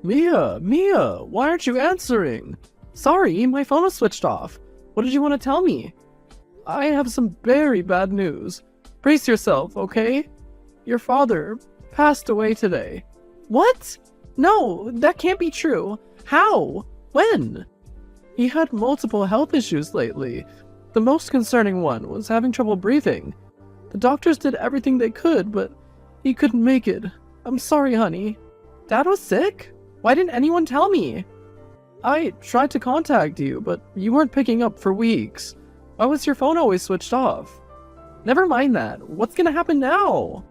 Mia, why aren't you answering? Sorry, my phone was switched off. What did you want to tell me? I have some very bad news. Brace yourself, okay? Your father passed away today. What? No, that can't be true. How? When? He had multiple health issues lately. The most concerning one was having trouble breathing. The doctors did everything they could, but he couldn't make it. I'm sorry, honey. Dad was sick? Why didn't anyone tell me? I tried to contact you, but you weren't picking up for weeks. Why was your phone always switched off? Never mind that. What's gonna happen now?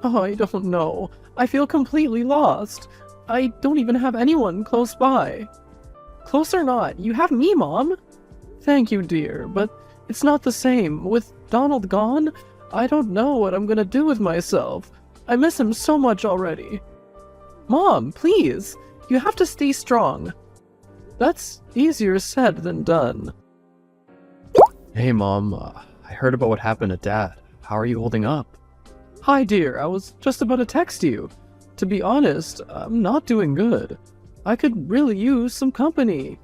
Oh, I don't know. I feel completely lost. I don't even have anyone close by. Close or not, you have me, Mom. Thank you, dear, but it's not the same. With Donald gone, I don't know what I'm gonna do with myself. I miss him so much already. Mom, please, you have to stay strong. That's easier said than done. Hey, Mom, I heard about what happened to Dad. How are you holding up? Hi, dear, I was just about to text you. To be honest, I'm not doing good. I could really use some company.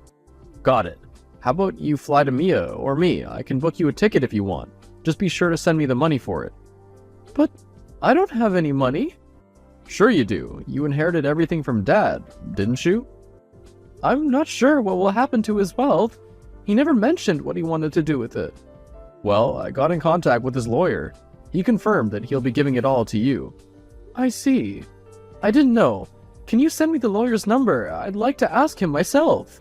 Got it. How about you fly to Mia or me? I can book you a ticket if you want. Just be sure to send me the money for it. But I don't have any money. Sure you do. You inherited everything from Dad, didn't you? I'm not sure what will happen to his wealth. He never mentioned what he wanted to do with it. Well, I got in contact with his lawyer. He confirmed that he'll be giving it all to you. I see. I didn't know. Can you send me the lawyer's number? I'd like to ask him myself.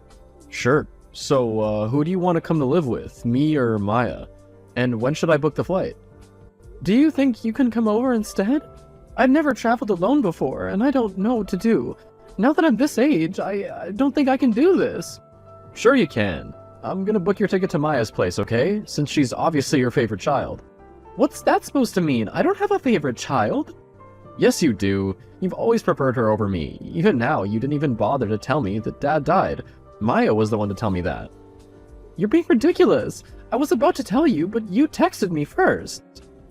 Sure. So, who do you want to come to live with, me or Maya? And when should I book the flight? Do you think you can come over instead? I've never traveled alone before, and I don't know what to do. Now that I'm this age, I don't think I can do this. Sure you can. I'm gonna book your ticket to Maya's place, okay? Since she's obviously your favorite child. What's that supposed to mean? I don't have a favorite child. Yes, you do. You've always preferred her over me. Even now, you didn't even bother to tell me that Dad died. Maya was the one to tell me that. You're being ridiculous. I was about to tell you, but you texted me first.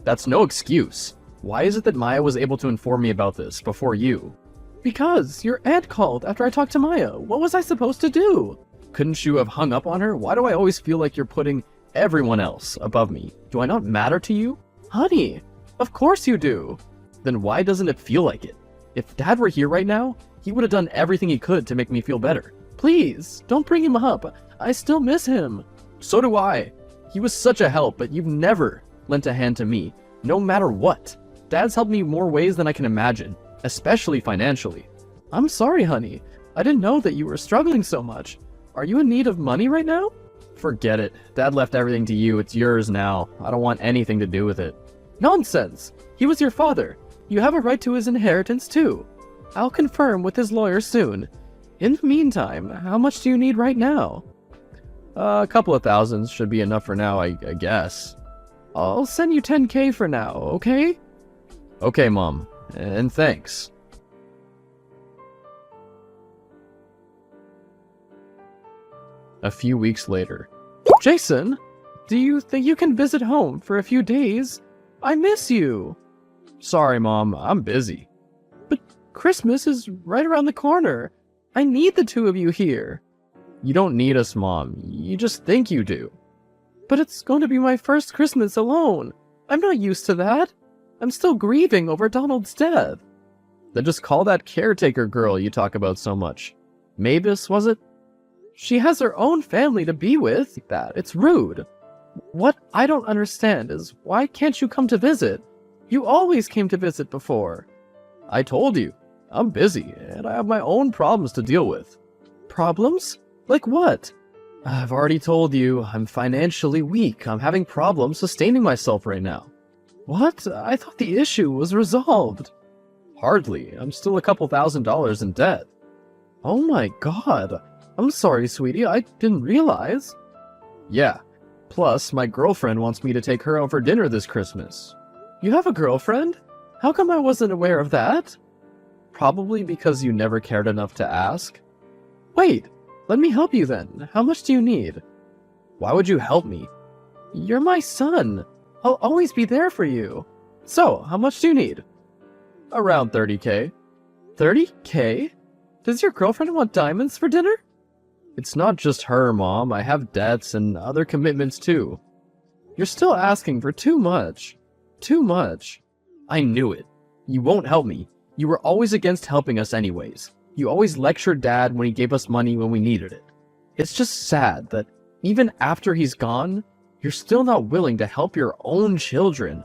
That's no excuse. Why is it that Maya was able to inform me about this before you? Because your aunt called after I talked to Maya. What was I supposed to do? Couldn't you have hung up on her? Why do I always feel like you're putting everyone else above me? Do I not matter to you? Honey, of course you do. Then why doesn't it feel like it? If Dad were here right now, he would have done everything he could to make me feel better. Please, don't bring him up. I still miss him. So do I. He was such a help, but you've never lent a hand to me, no matter what. Dad's helped me more ways than I can imagine, especially financially. I'm sorry, honey. I didn't know that you were struggling so much. Are you in need of money right now? Forget it. Dad left everything to you. It's yours now. I don't want anything to do with it. Nonsense. He was your father. You have a right to his inheritance too. I'll confirm with his lawyer soon. In the meantime, how much do you need right now? A couple of thousands should be enough for now, I guess. I'll send you 10K for now, okay? Okay, Mom. And thanks. A few weeks later. Jason, do you think you can visit home for a few days? I miss you. Sorry, Mom. I'm busy. But Christmas is right around the corner. I need the two of you here. You don't need us, Mom. You just think you do. But it's going to be my first Christmas alone. I'm not used to that. I'm still grieving over Donald's death. Then just call that caretaker girl you talk about so much. Mavis, was it? She has her own family to be with. It's rude. What I don't understand is why can't you come to visit? You always came to visit before. I told you. I'm busy, and I have my own problems to deal with. Problems? Like what? I've already told you, I'm financially weak. I'm having problems sustaining myself right now. What? I thought the issue was resolved. Hardly. I'm still a couple $1,000s in debt. Oh my god. I'm sorry, sweetie. I didn't realize. Yeah. Plus, my girlfriend wants me to take her out for dinner this Christmas. You have a girlfriend? How come I wasn't aware of that? Probably because you never cared enough to ask. Wait, let me help you then. How much do you need? Why would you help me? You're my son. I'll always be there for you. So, how much do you need? Around 30K. 30K? Does your girlfriend want diamonds for dinner? It's not just her, Mom. I have debts and other commitments too. You're still asking for too much. Too much. I knew it. You won't help me. You were always against helping us anyways. You always lectured Dad when he gave us money when we needed it. It's just sad that even after he's gone, you're still not willing to help your own children.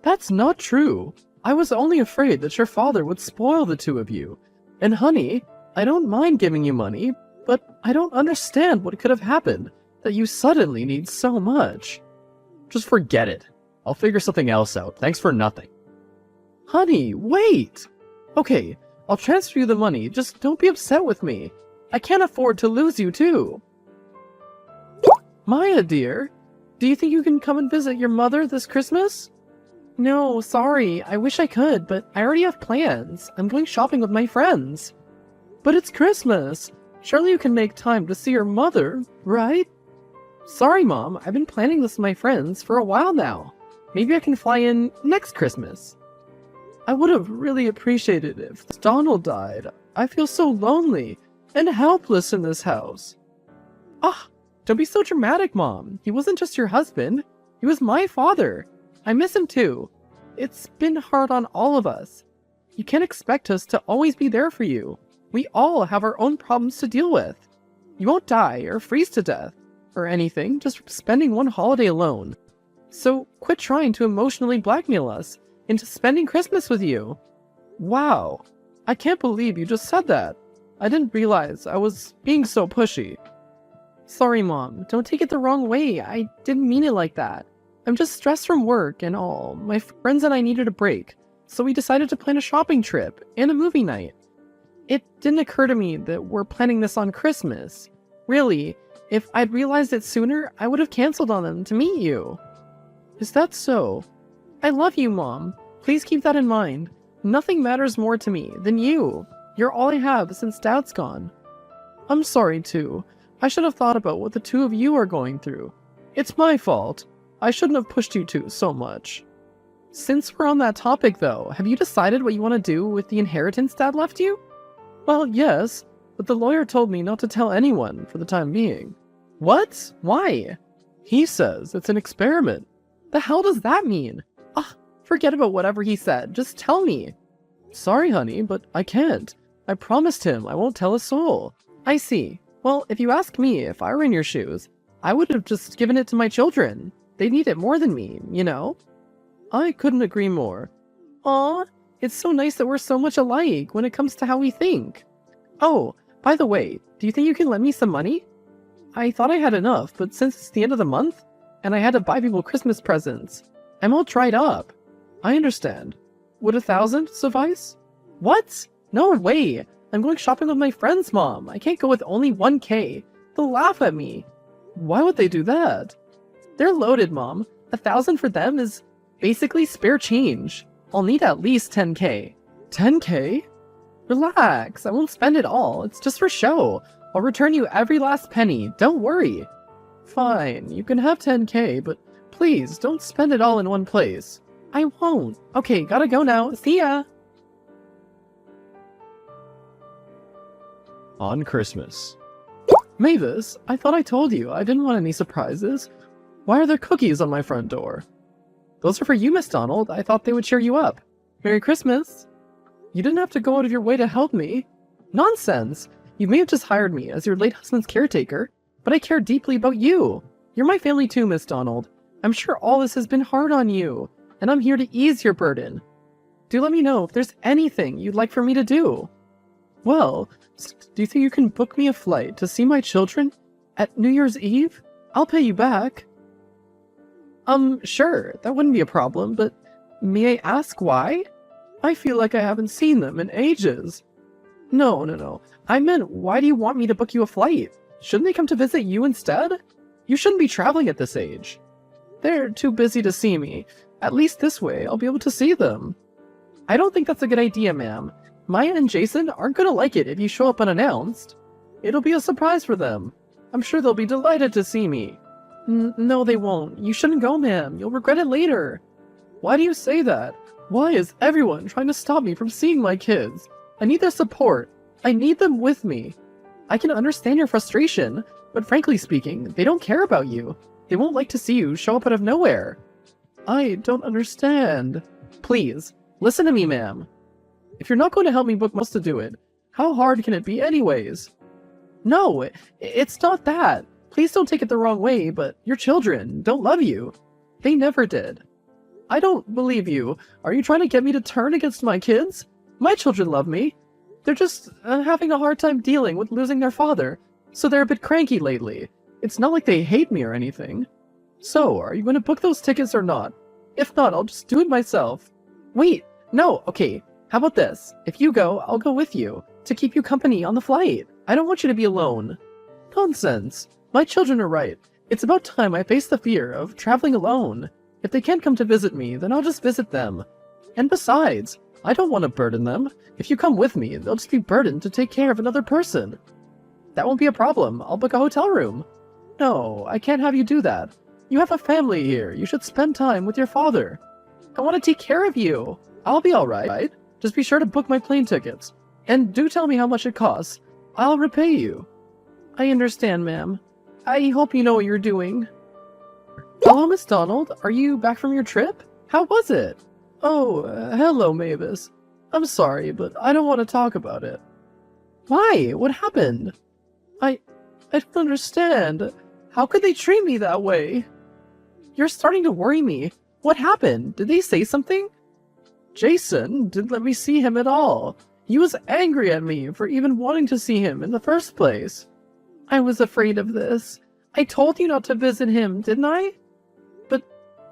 That's not true. I was only afraid that your father would spoil the two of you. And honey, I don't mind giving you money, but I don't understand what could have happened that you suddenly need so much. Just forget it. I'll figure something else out. Thanks for nothing. Honey, wait! Okay, I'll transfer you the money, just don't be upset with me. I can't afford to lose you too. Maya, dear, do you think you can come and visit your mother this Christmas? No, sorry, I wish I could, but I already have plans. I'm going shopping with my friends. But it's Christmas. Surely you can make time to see your mother, right? Sorry, Mom, I've been planning this with my friends for a while now. Maybe I can fly in next Christmas. I would have really appreciated it if Donald died. I feel so lonely and helpless in this house. Ah, don't be so dramatic, Mom. He wasn't just your husband. He was my father. I miss him too. It's been hard on all of us. You can't expect us to always be there for you. We all have our own problems to deal with. You won't die or freeze to death or anything just from spending one holiday alone. So quit trying to emotionally blackmail us into spending Christmas with you. Wow, I can't believe you just said that. I didn't realize I was being so pushy. Sorry, Mom, don't take it the wrong way. I didn't mean it like that. I'm just stressed from work and all. My friends and I needed a break, so we decided to plan a shopping trip and a movie night. It didn't occur to me that we're planning this on Christmas. Really, if I'd realized it sooner, I would have canceled on them to meet you. Is that so? I love you, Mom. Please keep that in mind. Nothing matters more to me than you. You're all I have since Dad's gone. I'm sorry, too. I should have thought about what the two of you are going through. It's my fault. I shouldn't have pushed you two so much. Since we're on that topic, though, have you decided what you want to do with the inheritance Dad left you? Well, yes, but the lawyer told me not to tell anyone for the time being. What? Why? He says it's an experiment. The hell does that mean? Ah, forget about whatever he said. Just tell me. Sorry, honey, but I can't. I promised him I won't tell a soul. I see. Well, if you ask me, if I were in your shoes, I would have just given it to my children. They need it more than me, you know? I couldn't agree more. Aw, it's so nice that we're so much alike when it comes to how we think. Oh, by the way, do you think you can lend me some money? I thought I had enough, but since it's the end of the month, and I had to buy people Christmas presents, I'm all dried up. I understand. Would 1,000 suffice? What? No way! I'm going shopping with my friends, Mom. I can't go with only 1K. They'll laugh at me. Why would they do that? They're loaded, Mom. 1,000 for them is basically spare change. I'll need at least 10K. 10K? Relax, I won't spend it all. It's just for show. I'll return you every last penny. Don't worry. Fine, you can have 10K, but please don't spend it all in one place. I won't. Okay, gotta go now. See ya! On Christmas. Mavis, I thought I told you I didn't want any surprises. Why are there cookies on my front door? Those are for you, Miss Donald. I thought they would cheer you up. Merry Christmas! You didn't have to go out of your way to help me. Nonsense! You may have just hired me as your late husband's caretaker, but I care deeply about you. You're my family too, Miss Donald. I'm sure all this has been hard on you, and I'm here to ease your burden. Do let me know if there's anything you'd like for me to do. Well, do you think you can book me a flight to see my children at New Year's Eve? I'll pay you back. Sure, that wouldn't be a problem, but may I ask why? I feel like I haven't seen them in ages. No. I meant, why do you want me to book you a flight? Shouldn't they come to visit you instead? You shouldn't be traveling at this age. They're too busy to see me. At least this way, I'll be able to see them. I don't think that's a good idea, ma'am. Maya and Jason aren't gonna like it if you show up unannounced. It'll be a surprise for them. I'm sure they'll be delighted to see me. No, they won't. You shouldn't go, ma'am. You'll regret it later. Why do you say that? Why is everyone trying to stop me from seeing my kids? I need their support. I need them with me. I can understand your frustration, but frankly speaking, they don't care about you. They won't like to see you show up out of nowhere. I don't understand. Please, listen to me, ma'am. If you're not going to help me book most to do it, how hard can it be anyways? No, it's not that. Please don't take it the wrong way, but your children don't love you. They never did. I don't believe you. Are you trying to get me to turn against my kids? My children love me. They're just having a hard time dealing with losing their father, so they're a bit cranky lately. It's not like they hate me or anything. So, are you going to book those tickets or not? If not, I'll just do it myself. Wait, no, okay. How about this? If you go, I'll go with you, to keep you company on the flight. I don't want you to be alone. Nonsense. My children are right. It's about time I face the fear of traveling alone. If they can't come to visit me, then I'll just visit them. And besides, I don't want to burden them. If you come with me, they'll just be burdened to take care of another person. That won't be a problem. I'll book a hotel room. No, I can't have you do that. You have a family here. You should spend time with your father. I want to take care of you. I'll be alright. Just be sure to book my plane tickets. And do tell me how much it costs. I'll repay you. I understand, ma'am. I hope you know what you're doing. Hello, Miss Donald. Are you back from your trip? How was it? Oh, hello, Mavis. I'm sorry, but I don't want to talk about it. Why? What happened? I don't understand. How could they treat me that way? You're starting to worry me. What happened? Did they say something? Jason didn't let me see him at all. He was angry at me for even wanting to see him in the first place. I was afraid of this. I told you not to visit him, didn't I? But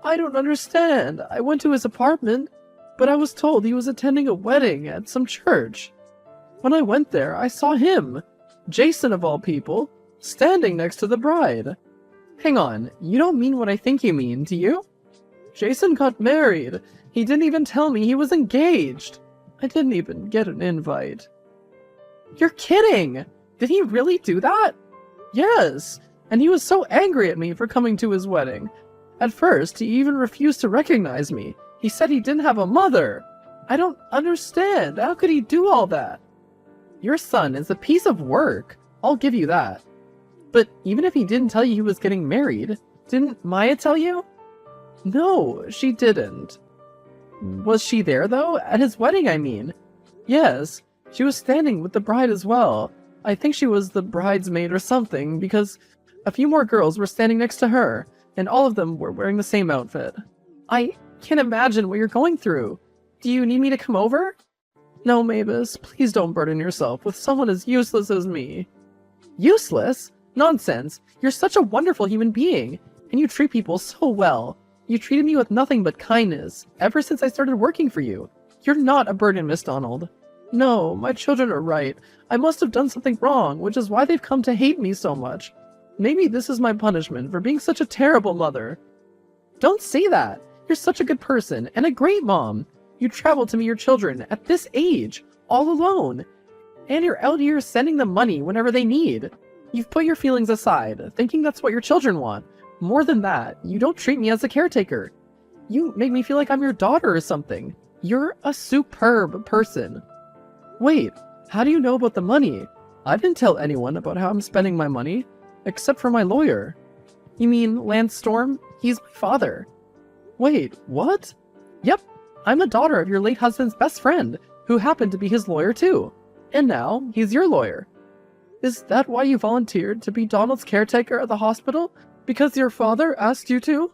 I don't understand. I went to his apartment, but I was told he was attending a wedding at some church. When I went there, I saw him, Jason of all people, standing next to the bride. Hang on, you don't mean what I think you mean, do you? Jason got married. He didn't even tell me he was engaged. I didn't even get an invite. You're kidding! Did he really do that? Yes, and he was so angry at me for coming to his wedding. At first, he even refused to recognize me. He said he didn't have a mother. I don't understand. How could he do all that? Your son is a piece of work. I'll give you that. But even if he didn't tell you he was getting married, didn't Maya tell you? No, she didn't. Was she there, though? At his wedding, I mean. Yes, she was standing with the bride as well. I think she was the bridesmaid or something, because a few more girls were standing next to her, and all of them were wearing the same outfit. I can't imagine what you're going through. Do you need me to come over? No, Mavis, please don't burden yourself with someone as useless as me. Useless? Nonsense. You're such a wonderful human being, and you treat people so well. You treated me with nothing but kindness, ever since I started working for you. You're not a burden, Miss Donald. No, my children are right. I must have done something wrong, which is why they've come to hate me so much. Maybe this is my punishment for being such a terrible mother. Don't say that. You're such a good person, and a great mom. You travel to meet your children at this age, all alone. And you're out here sending them money whenever they need. You've put your feelings aside, thinking that's what your children want. More than that, you don't treat me as a caretaker. You make me feel like I'm your daughter or something. You're a superb person. Wait, how do you know about the money? I didn't tell anyone about how I'm spending my money, except for my lawyer. You mean Lance Storm? He's my father. Wait, what? Yep, I'm the daughter of your late husband's best friend, who happened to be his lawyer too. And now, he's your lawyer. Is that why you volunteered to be Donald's caretaker at the hospital? Because your father asked you to?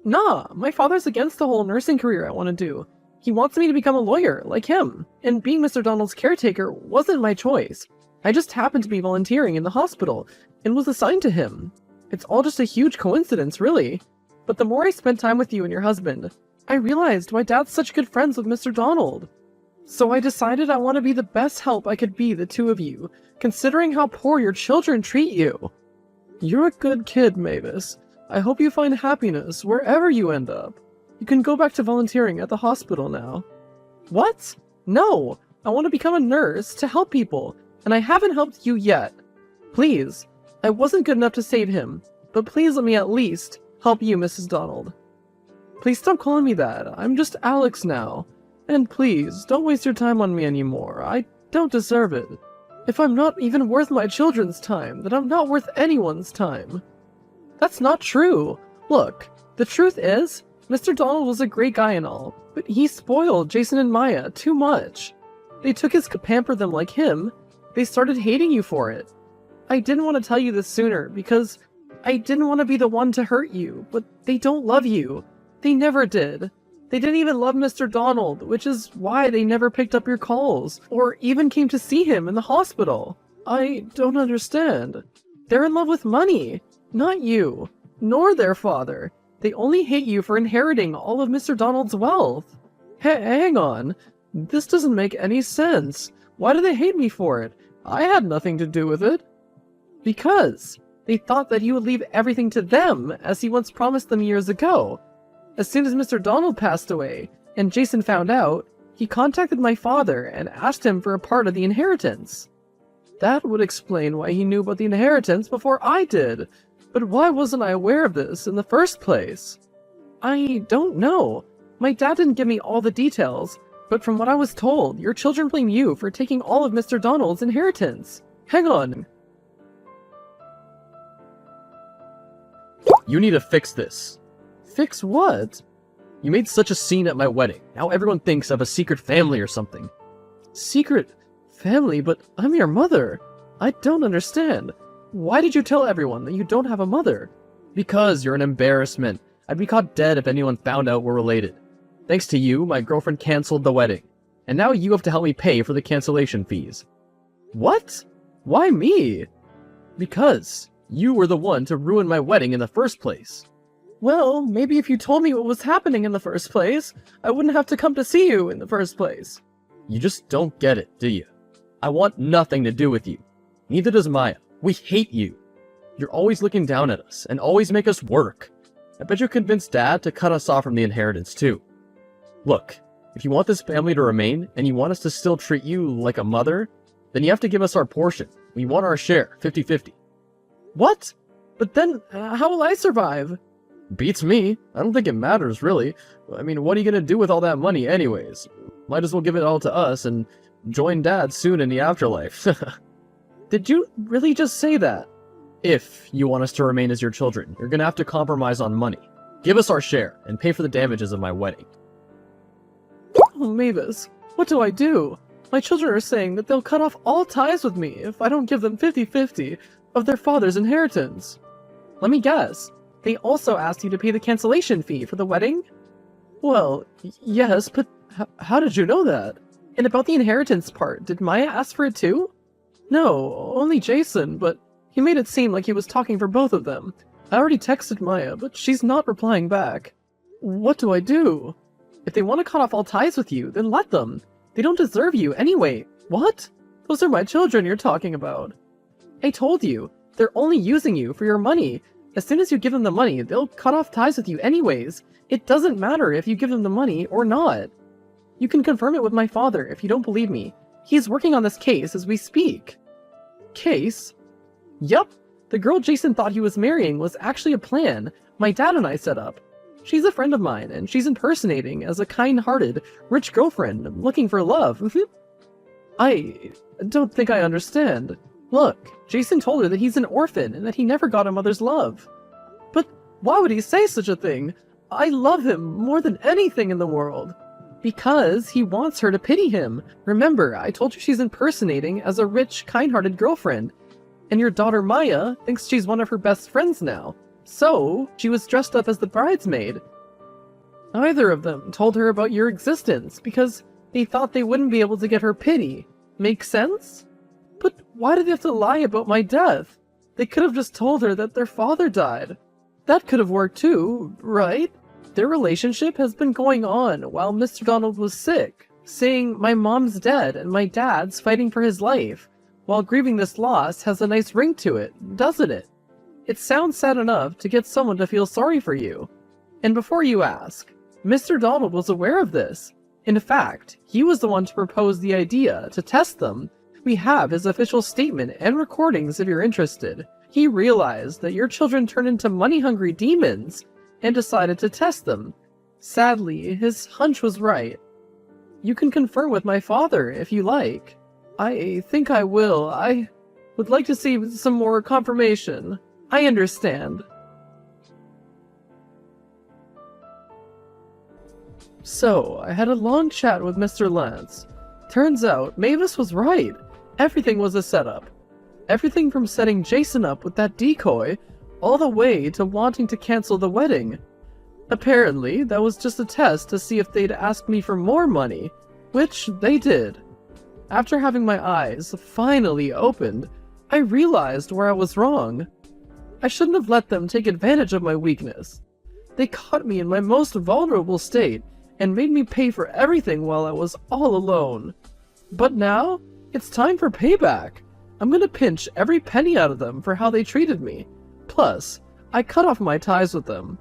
Nah, my father's against the whole nursing career I want to do. He wants me to become a lawyer, like him. And being Mr. Donald's caretaker wasn't my choice. I just happened to be volunteering in the hospital, and was assigned to him. It's all just a huge coincidence, really. But the more I spent time with you and your husband, I realized why Dad's such good friends with Mr. Donald. So I decided I want to be the best help I could be the two of you, considering how poor your children treat you. You're a good kid, Mavis. I hope you find happiness wherever you end up. You can go back to volunteering at the hospital now. What? No! I want to become a nurse to help people, and I haven't helped you yet. Please, I wasn't good enough to save him, but please let me at least help you, Mrs. Donald. Please stop calling me that. I'm just Alex now. And please, don't waste your time on me anymore. I don't deserve it. If I'm not even worth my children's time, then I'm not worth anyone's time. That's not true. Look, the truth is, Mr. Donald was a great guy and all, but he spoiled Jason and Maya too much. They took his to pamper them like him. They started hating you for it. I didn't want to tell you this sooner because I didn't want to be the one to hurt you, but they don't love you. They never did. They didn't even love Mr. Donald, which is why they never picked up your calls, or even came to see him in the hospital. I don't understand. They're in love with money, not you, nor their father. They only hate you for inheriting all of Mr. Donald's wealth. Hang on. This doesn't make any sense. Why do they hate me for it? I had nothing to do with it. Because they thought that you would leave everything to them, as he once promised them years ago. As soon as Mr. Donald passed away, and Jason found out, he contacted my father and asked him for a part of the inheritance. That would explain why he knew about the inheritance before I did. But why wasn't I aware of this in the first place? I don't know. My dad didn't give me all the details, but from what I was told, your children blame you for taking all of Mr. Donald's inheritance. Hang on. You need to fix this. Fix what? You made such a scene at my wedding. Now everyone thinks I have a secret family or something. Secret family? But I'm your mother. I don't understand. Why did you tell everyone that you don't have a mother? Because you're an embarrassment. I'd be caught dead if anyone found out we're related. Thanks to you, my girlfriend canceled the wedding. And now you have to help me pay for the cancellation fees. What? Why me? Because you were the one to ruin my wedding in the first place. Well, maybe if you told me what was happening in the first place, I wouldn't have to come to see you in the first place. You just don't get it, do you? I want nothing to do with you. Neither does Maya. We hate you. You're always looking down at us and always make us work. I bet you convinced Dad to cut us off from the inheritance too. Look, if you want this family to remain and you want us to still treat you like a mother, then you have to give us our portion. We want our share, 50-50. What? But then, how will I survive? Beats me. I don't think it matters, really. I mean, what are you gonna do with all that money anyways? Might as well give it all to us and join Dad soon in the afterlife. Did you really just say that? If you want us to remain as your children, you're gonna have to compromise on money. Give us our share and pay for the damages of my wedding. Oh, Mavis, what do I do? My children are saying that they'll cut off all ties with me if I don't give them 50-50 of their father's inheritance. Let me guess. They also asked you to pay the cancellation fee for the wedding? Well, yes, but how did you know that? And about the inheritance part, did Maya ask for it too? No, only Jason, but he made it seem like he was talking for both of them. I already texted Maya, but she's not replying back. What do I do? If they want to cut off all ties with you, then let them. They don't deserve you anyway. What? Those are my children you're talking about. I told you, they're only using you for your money. As soon as you give them the money, they'll cut off ties with you anyways. It doesn't matter if you give them the money or not. You can confirm it with my father if you don't believe me. He's working on this case as we speak. Case? Yup. The girl Jason thought he was marrying was actually a plan my dad and I set up. She's a friend of mine, and she's impersonating as a kind-hearted, rich girlfriend looking for love. I don't think I understand. Look, Jason told her that he's an orphan and that he never got a mother's love. But why would he say such a thing? I love him more than anything in the world. Because he wants her to pity him. Remember, I told you she's impersonating as a rich, kind-hearted girlfriend. And your daughter Maya thinks she's one of her best friends now. So, she was dressed up as the bridesmaid. Neither of them told her about your existence because they thought they wouldn't be able to get her pity. Make sense? But why did they have to lie about my death? They could have just told her that their father died. That could have worked too, right? Their relationship has been going on while Mr. Donald was sick, saying my mom's dead and my dad's fighting for his life, while grieving this loss has a nice ring to it, doesn't it? It sounds sad enough to get someone to feel sorry for you. And before you ask, Mr. Donald was aware of this. In fact, he was the one to propose the idea to test them. We have his official statement and recordings if you're interested. He realized that your children turned into money-hungry demons and decided to test them. Sadly, his hunch was right. You can confer with my father if you like. I think I will. I would like to see some more confirmation. I understand. So, I had a long chat with Mr. Lance. Turns out, Mavis was right. Everything was a setup. Everything from setting Jason up with that decoy, all the way to wanting to cancel the wedding. Apparently, that was just a test to see if they'd ask me for more money, which they did. After having my eyes finally opened, I realized where I was wrong. I shouldn't have let them take advantage of my weakness. They caught me in my most vulnerable state and made me pay for everything while I was all alone. But now, it's time for payback. I'm gonna pinch every penny out of them for how they treated me. Plus, I cut off my ties with them.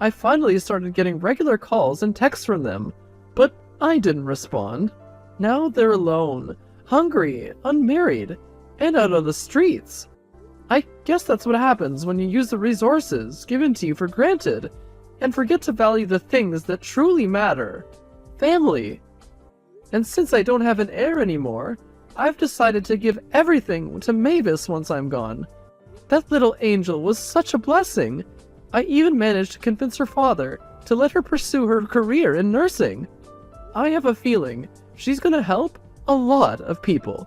I finally started getting regular calls and texts from them, but I didn't respond. Now they're alone, hungry, unmarried, and out on the streets. I guess that's what happens when you use the resources given to you for granted, and forget to value the things that truly matter. Family. And since I don't have an heir anymore, I've decided to give everything to Mavis once I'm gone. That little angel was such a blessing. I even managed to convince her father to let her pursue her career in nursing. I have a feeling she's gonna help a lot of people.